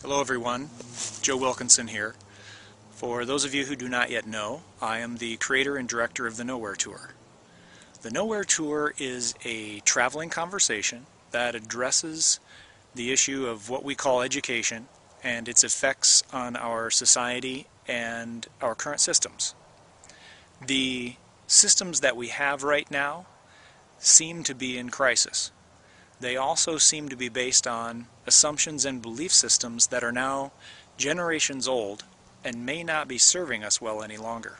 Hello everyone, Joe Wilkinson here. For those of you who do not yet know, I am the creator and director of the Nowhere Tour. The Nowhere Tour is a traveling conversation that addresses the issue of what we call education and its effects on our society and our current systems. The systems that we have right now seem to be in crisis. They also seem to be based on assumptions and belief systems that are now generations old and may not be serving us well any longer.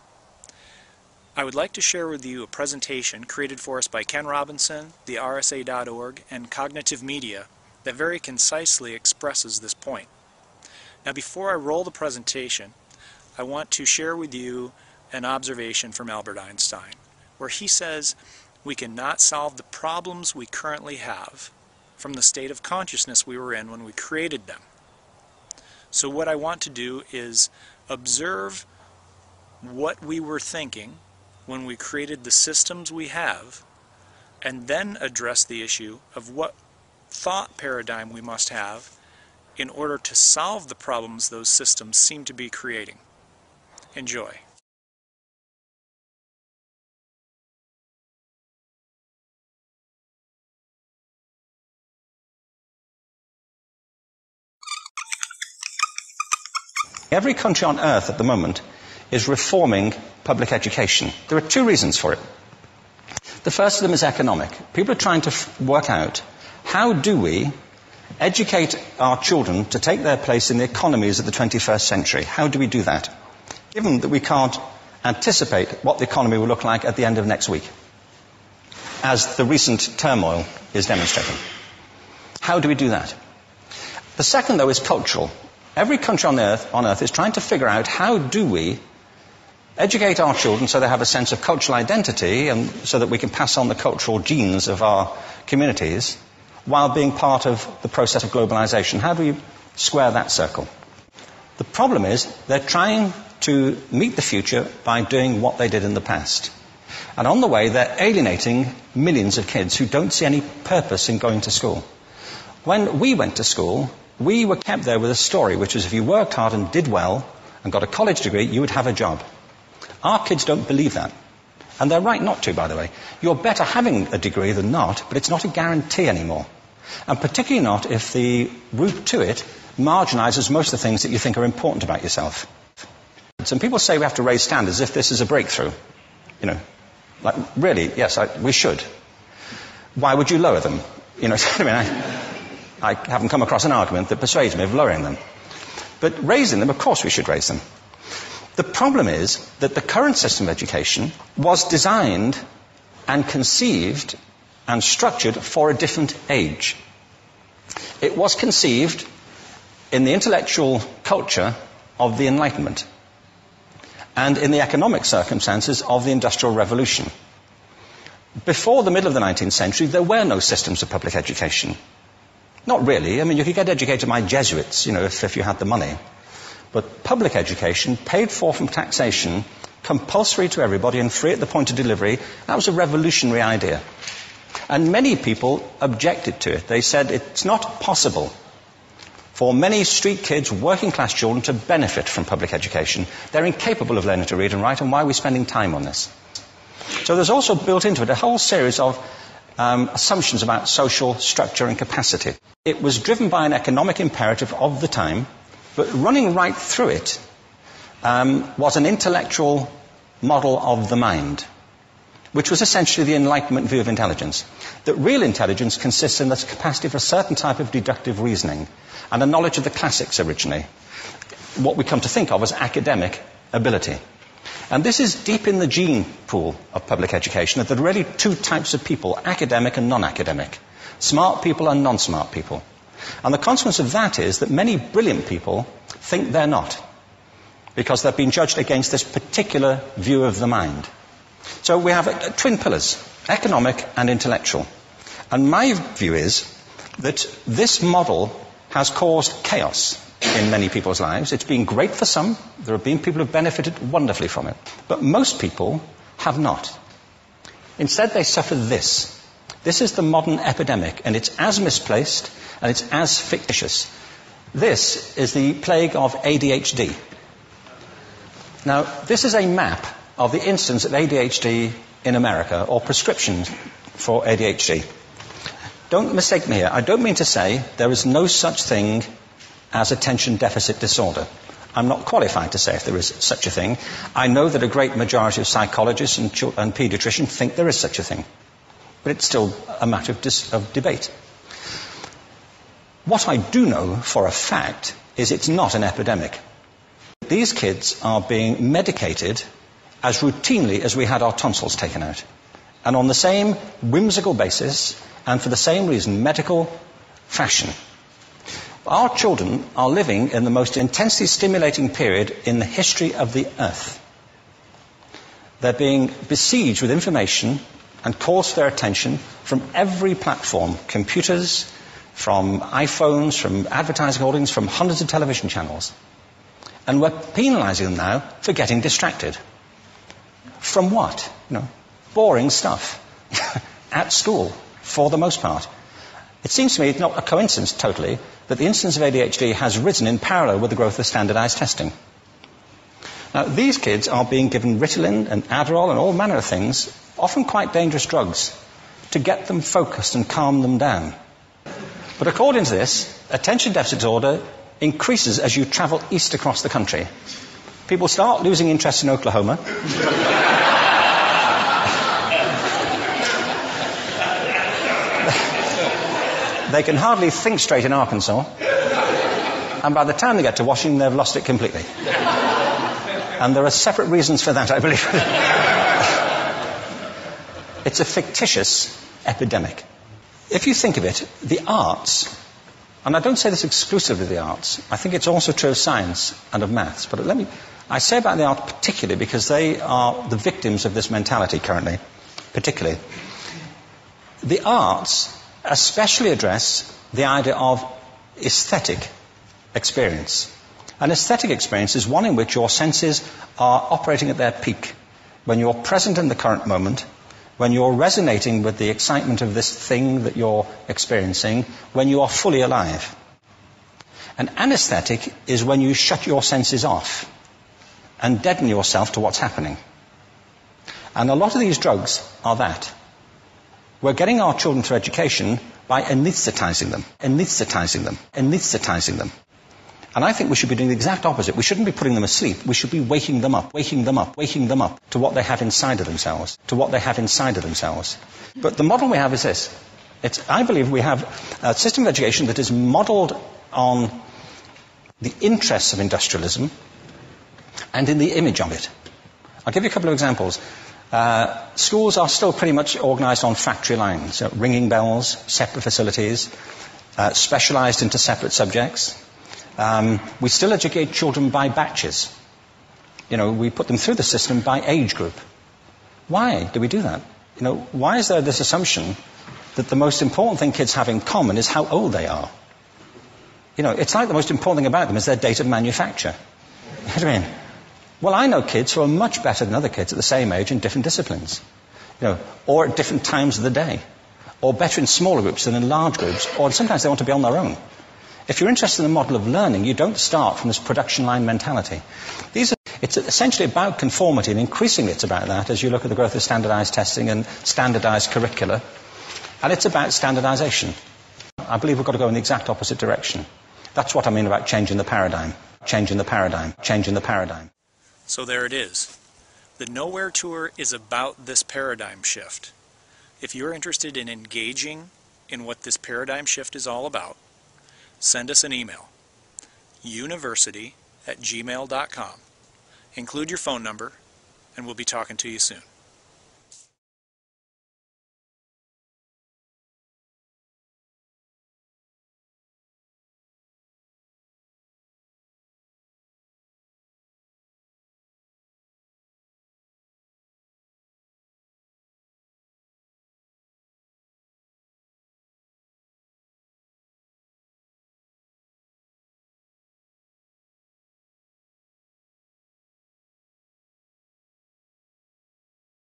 I would like to share with you a presentation created for us by Ken Robinson, the RSA.org, and Cognitive Media that very concisely expresses this point. Now, before I roll the presentation, I want to share with you an observation from Albert Einstein, where he says, "We cannot solve the problems we currently have from the state of consciousness we were in when we created them." So what I want to do is observe what we were thinking when we created the systems we have, and then address the issue of what thought paradigm we must have in order to solve the problems those systems seem to be creating. Enjoy. Every country on earth at the moment is reforming public education. There are two reasons for it. The first of them is economic. People are trying to work out, how do we educate our children to take their place in the economies of the 21st century? How do we do that, given that we can't anticipate what the economy will look like at the end of next week, as the recent turmoil is demonstrating? How do we do that? The second, though, is cultural. Every country on earth is trying to figure out, how do we educate our children so they have a sense of cultural identity and so that we can pass on the cultural genes of our communities while being part of the process of globalization. How do we square that circle? The problem is they're trying to meet the future by doing what they did in the past. And on the way, they're alienating millions of kids who don't see any purpose in going to school. When we went to school, we were kept there with a story, which was if you worked hard and did well and got a college degree, you would have a job. Our kids don't believe that. And they're right not to, by the way. You're better having a degree than not, but it's not a guarantee anymore. And particularly not if the route to it marginalizes most of the things that you think are important about yourself. Some people say we have to raise standards as if this is a breakthrough. You know, like, really, yes, we should. Why would you lower them? You know, I haven't come across an argument that persuades me of lowering them. But raising them, of course we should raise them. The problem is that the current system of education was designed and conceived and structured for a different age. It was conceived in the intellectual culture of the Enlightenment and in the economic circumstances of the Industrial Revolution. Before the middle of the 19th century, there were no systems of public education. Not really. I mean, you could get educated by Jesuits, you know, if you had the money. But public education, paid for from taxation, compulsory to everybody and free at the point of delivery, that was a revolutionary idea. And many people objected to it. They said it's not possible for many street kids, working class children, to benefit from public education. They're incapable of learning to read and write, and why are we spending time on this? So there's also built into it a whole series of assumptions about social structure and capacity. It was driven by an economic imperative of the time, but running right through it was an intellectual model of the mind, which was essentially the Enlightenment view of intelligence. That real intelligence consists in the capacity for a certain type of deductive reasoning and a knowledge of the classics originally, what we come to think of as academic ability. And this is deep in the gene pool of public education, that there are really two types of people, academic and non-academic, smart people and non-smart people. And the consequence of that is that many brilliant people think they're not, because they've been judged against this particular view of the mind. So we have twin pillars, economic and intellectual. And my view is that this model has caused chaos in many people's lives. It's been great for some. There have been people who have benefited wonderfully from it. But most people have not. Instead, they suffer this. This is the modern epidemic, and it's as misplaced and it's as fictitious This is the plague of ADHD. Now, this is a map of the incidence of ADHD in America, or prescriptions for ADHD. Don't mistake me here. I don't mean to say there is no such thing as attention deficit disorder. I'm not qualified to say if there is such a thing. I know that a great majority of psychologists and paediatricians think there is such a thing. But it's still a matter of debate. What I do know for a fact is it's not an epidemic. These kids are being medicated as routinely as we had our tonsils taken out. And on the same whimsical basis, and for the same reason, medical fashion. Our children are living in the most intensely stimulating period in the history of the earth. They're being besieged with information and calls for their attention from every platform, computers, from iPhones, from advertising hoardings, from hundreds of television channels. And we're penalizing them now for getting distracted. From what? Boring stuff. At school, for the most part. It seems to me it's not a coincidence totally that the incidence of ADHD has risen in parallel with the growth of standardized testing. Now, these kids are being given Ritalin and Adderall and all manner of things, often quite dangerous drugs, to get them focused and calm them down. But according to this, attention deficit disorder increases as you travel east across the country. People start losing interest in Oklahoma. They can hardly think straight in Arkansas. And by the time they get to Washington, they've lost it completely. And there are separate reasons for that, I believe. It's a fictitious epidemic. If you think of it, the arts, and I don't say this exclusively of the arts, I think it's also true of science and of maths, but I say about the arts particularly because they are the victims of this mentality currently, particularly. The arts especially address the idea of aesthetic experience. An aesthetic experience is one in which your senses are operating at their peak, when you're present in the current moment, when you're resonating with the excitement of this thing that you're experiencing, when you are fully alive. An anesthetic is when you shut your senses off and deaden yourself to what's happening. And a lot of these drugs are that. We're getting our children through education by anesthetizing them, anesthetizing them, anesthetizing them. And I think we should be doing the exact opposite. We shouldn't be putting them asleep. We should be waking them up, waking them up, waking them up to what they have inside of themselves, to what they have inside of themselves. But the model we have is this. I believe we have a system of education that is modeled on the interests of industrialism and in the image of it. I'll give you a couple of examples. Schools are still pretty much organized on factory lines, ringing bells, separate facilities, specialized into separate subjects. We still educate children by batches. We put them through the system by age group. Why do we do that? Why is there this assumption that the most important thing kids have in common is how old they are? It's like the most important thing about them is their date of manufacture. You know what I mean? Well, I know kids who are much better than other kids at the same age in different disciplines, or at different times of the day, or better in smaller groups than in large groups, or sometimes they want to be on their own. If you're interested in the model of learning, you don't start from this production line mentality. It's essentially about conformity, and increasingly it's about that as you look at the growth of standardized testing and standardized curricula. And it's about standardization. I believe we've got to go in the exact opposite direction. That's what I mean about changing the paradigm, changing the paradigm, changing the paradigm. So there it is. The Nowhere Tour is about this paradigm shift. If you're interested in engaging in what this paradigm shift is all about, send us an email, university@gmail.com. Include your phone number, and we'll be talking to you soon.